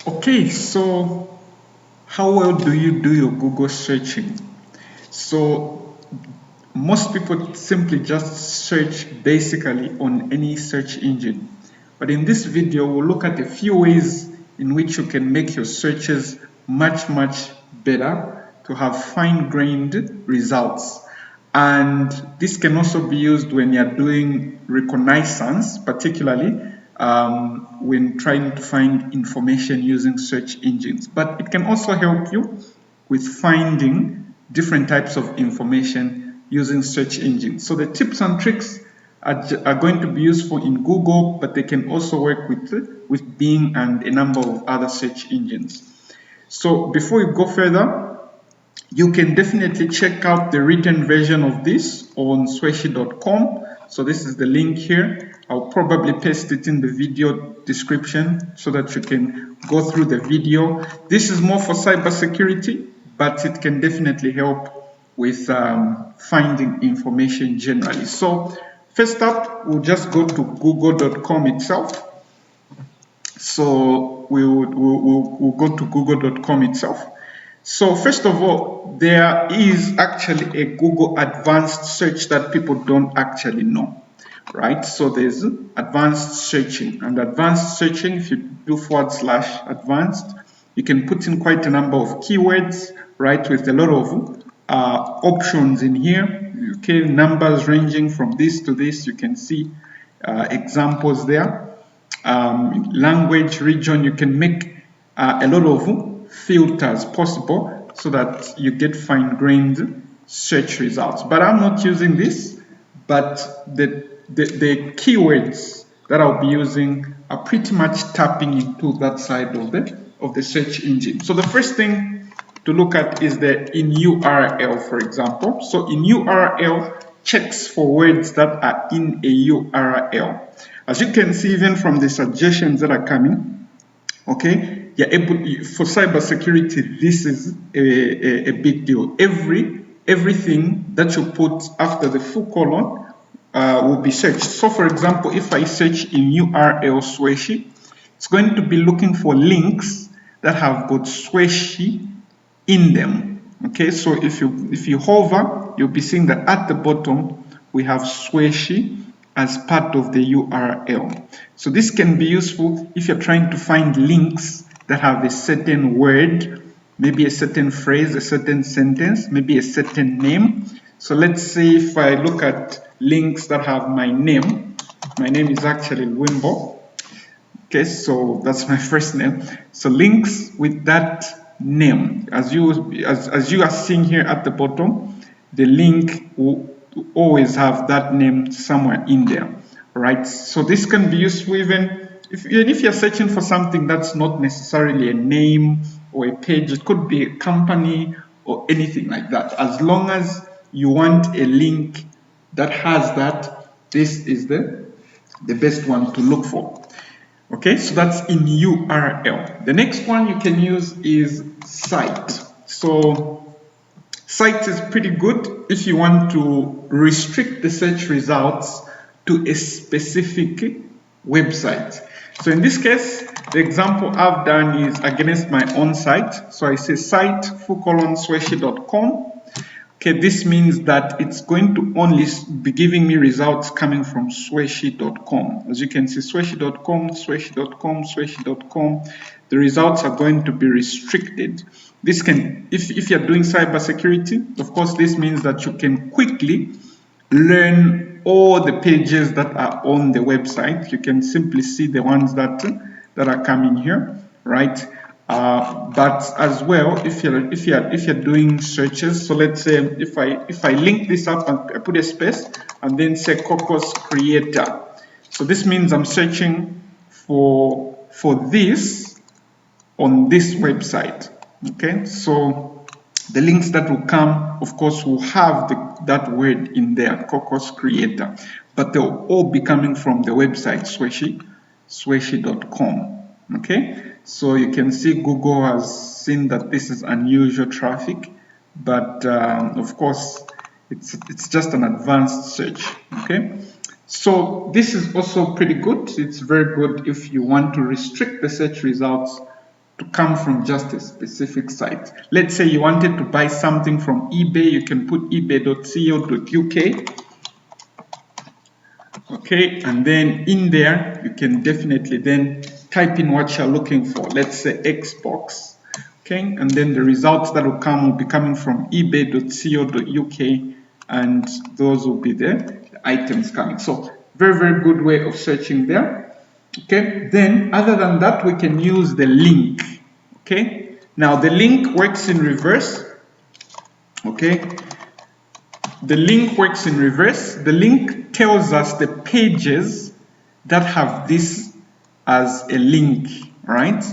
Okay, so how well do you do your Google searching? So most people simply just search basically on any search engine. But in this video, we'll look at a few ways in which you can make your searches much better to have fine-grained results. And this can also be used when you're doing reconnaissance, particularly when trying to find information using search engines. But it can also help you with finding different types of information using search engines. So the tips and tricks are going to be useful in Google, but they can also work with Bing and a number of other search engines. So before you go further, you can definitely check out the written version of this on swashi.com. So this is the link here. I'll probably paste it in the video description so that you can go through the video. This is more for cybersecurity, but it can definitely help with finding information generally. So first up, we'll just go to google.com itself. So we'll go to google.com itself. So first of all, there is actually a Google advanced search that people don't actually know, right? So there's advanced searching, and advanced searching, if you do /advanced, you can put in quite a number of keywords, right, with a lot of options in here. Okay, numbers ranging from this to this. You can see examples there. Language, region, you can make a lot of filters possible so that you get fine-grained search results. But I'm not using this, but the keywords that I'll be using are pretty much tapping into that side of the search engine. So the first thing to look at is the Inurl, for example. So Inurl checks for words that are in a URL. As you can see, even from the suggestions that are coming, okay, you're able, for cybersecurity, this is a big deal. Everything that you put after the full colon will be searched. So for example, if I search in URL Swashi, it's going to be looking for links that have got Swashi in them. Okay, so if you hover, you'll be seeing that at the bottom we have Swashi as part of the URL. So this can be useful if you're trying to find links that have a certain word, maybe a certain phrase, a certain sentence, maybe a certain name. So let's say if I look at links that have my name is actually Wimbo. Okay, so that's my first name. So links with that name, as you are seeing here at the bottom, the link will always have that name somewhere in there, right? So this can be useful even if you're searching for something that's not necessarily a name or a page. It could be a company or anything like that. As long as you want a link that has that, this is the best one to look for. Okay, so that's in URL. The next one you can use is site. So site is pretty good if you want to restrict the search results to a specific website. So in this case, the example I've done is against my own site. So I say site /swashi.com. Okay, this means that it's going to only be giving me results coming from swashi.com. As you can see, swashi.com, swashi.com, swashi.com. The results are going to be restricted. This can, if you're doing cybersecurity, of course, this means that you can quickly learn all the pages that are on the website. You can simply see the ones that are coming here, right? But as well, if you're doing searches, so let's say if I link this up and I put a space and then say Cocos Creator, so this means I'm searching for this on this website. Okay, so the links that will come, of course, will have that word in there, Cocos Creator, but they'll all be coming from the website swashi.com. Okay, so you can see Google has seen that this is unusual traffic, but of course it's just an advanced search. Okay, so this is also pretty good. It's very good if you want to restrict the search results to come from just a specific site. Let's say you wanted to buy something from eBay, you can put ebay.co.uk. Okay, and then in there you can definitely then type in what you're looking for. Let's say Xbox. Okay, and then the results that will come will be coming from ebay.co.uk, and those will be the items coming. So very good way of searching there. Okay, then other than that, we can use the link. Okay, now the link works in reverse. Okay, the link works in reverse. The link tells us the pages that have this as a link, right?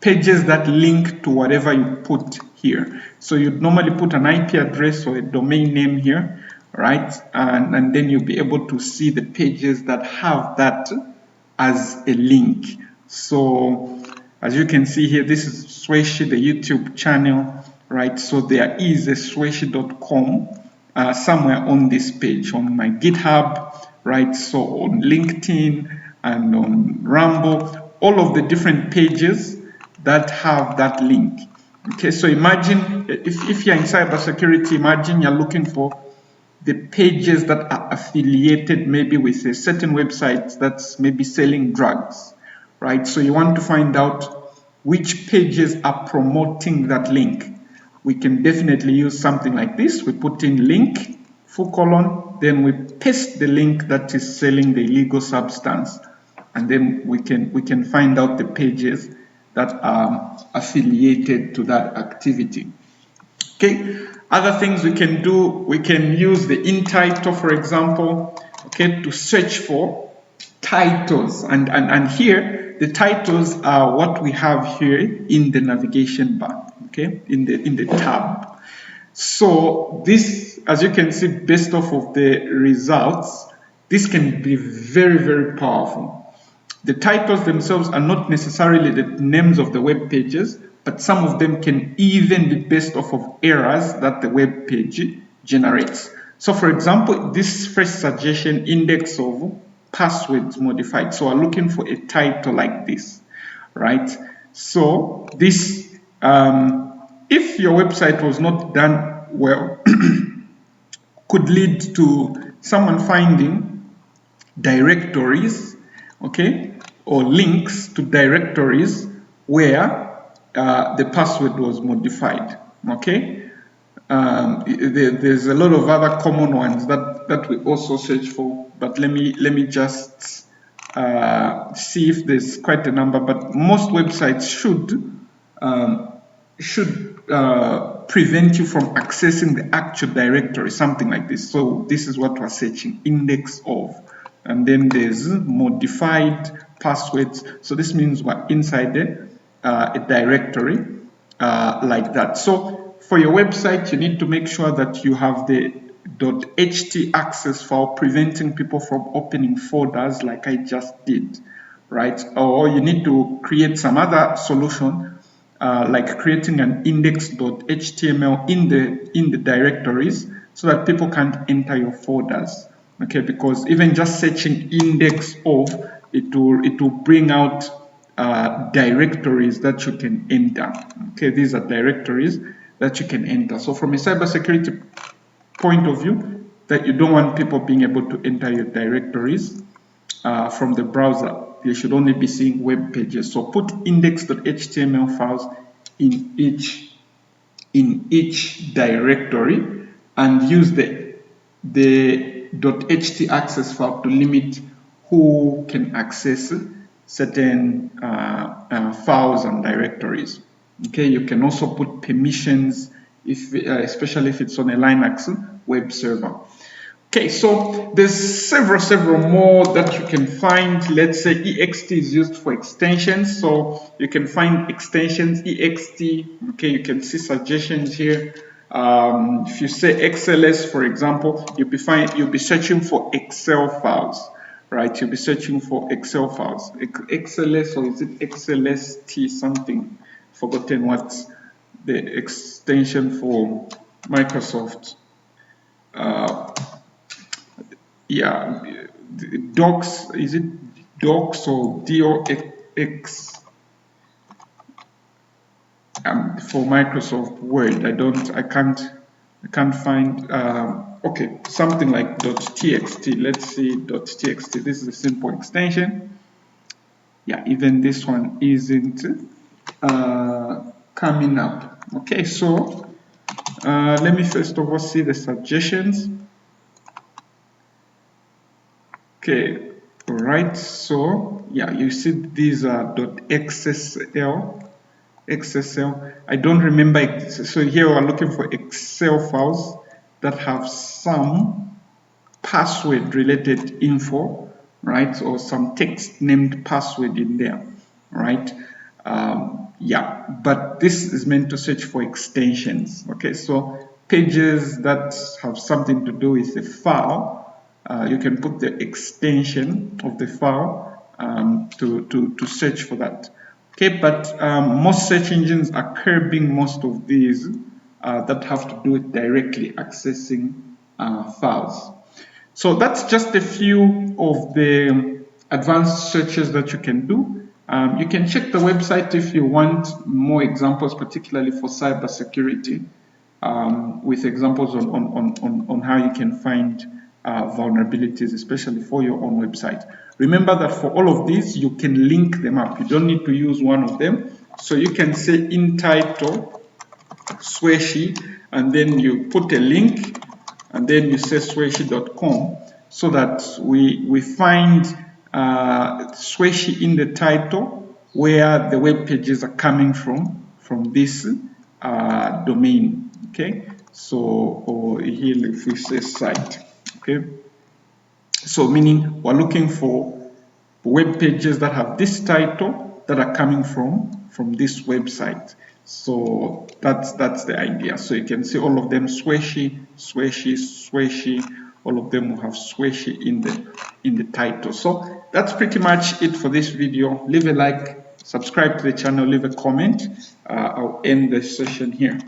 Pages that link to whatever you put here. So you'd normally put an IP address or a domain name here, right? And then you'll be able to see the pages that have that as a link. So as you can see here, this is Swashi, the YouTube channel, right? So there is a swashi.com somewhere on this page, on my GitHub, right? So on LinkedIn and on Rumble, all of the different pages that have that link. Okay, so imagine if you're in cybersecurity, imagine you're looking for the pages that are affiliated maybe with a certain website that's maybe selling drugs, right? So you want to find out which pages are promoting that link. We can definitely use something like this. We put in link, full colon, then we paste the link that is selling the illegal substance, and then we can find out the pages that are affiliated to that activity. Okay, other things we can do, we can use the Intitle, for example, okay, to search for titles, and here the titles are what we have here in the navigation bar, okay, in the tab. So this, as you can see, based off of the results, this can be very powerful. The titles themselves are not necessarily the names of the web pages, but some of them can even be based off of errors that the web page generates. So for example, this first suggestion, index of passwords modified. So I'm looking for a title like this, right? So this, if your website was not done well, could lead to someone finding directories, okay, or links to directories where the password was modified, okay. There's a lot of other common ones that we also search for, but let me just see if there's quite a number. But most websites should prevent you from accessing the actual directory, something like this. So this is what we're searching, index of, and then there's modified passwords. So this means we're inside a directory like that. So for your website, you need to make sure that you have the .ht access file, preventing people from opening folders like I just did, right? Or you need to create some other solution, like creating an index.html in the directories so that people can't enter your folders. Okay, because even just searching index of, it will bring out directories that you can enter. Okay, these are directories that you can enter. So from a cybersecurity point of view, that you don't want people being able to enter your directories from the browser. They should only be seeing web pages. So put index.html files in each directory, and use the .ht access file to limit who can access certain files and directories. Okay, you can also put permissions, especially if it's on a Linux web server. Okay, so there's several more that you can find. Let's say ext is used for extensions, so you can find extensions ext. Okay, you can see suggestions here. If you say XLS, for example, you'll be searching for Excel files, right? You'll be searching for Excel files. XLS, or is it XLST something? Forgotten what's the extension for Microsoft. Yeah, docs, is it docs or dox? for Microsoft Word. I can't find okay, something like .txt. Let's see .txt. This is a simple extension. Yeah, even this one isn't coming up. Okay, so let me first of all see the suggestions. Okay, all right. So yeah, you see these are .xsl. I don't remember. So here we're looking for Excel files that have some password related info, right? Or some text named password in there, right? Yeah, but this is meant to search for extensions. Okay, so pages that have something to do with the file, you can put the extension of the file to search for that. Okay, but most search engines are curbing most of these that have to do with directly accessing files. So that's just a few of the advanced searches that you can do. You can check the website if you want more examples, particularly for cybersecurity, with examples on how you can find vulnerabilities, especially for your own website. Remember that for all of these, you can link them up. You don't need to use one of them. So you can say Intitle Swashi, and then you put a link, and then you say swashi.com, so that we find Swashi in the title where the web pages are coming from this domain. Okay, so or here if we say site, okay, so meaning we're looking for web pages that have this title that are coming from this website. So that's the idea. So you can see all of them Swashi, all of them will have Swashi in the title. So that's pretty much it for this video. Leave a like, subscribe to the channel, leave a comment. I'll end the session here.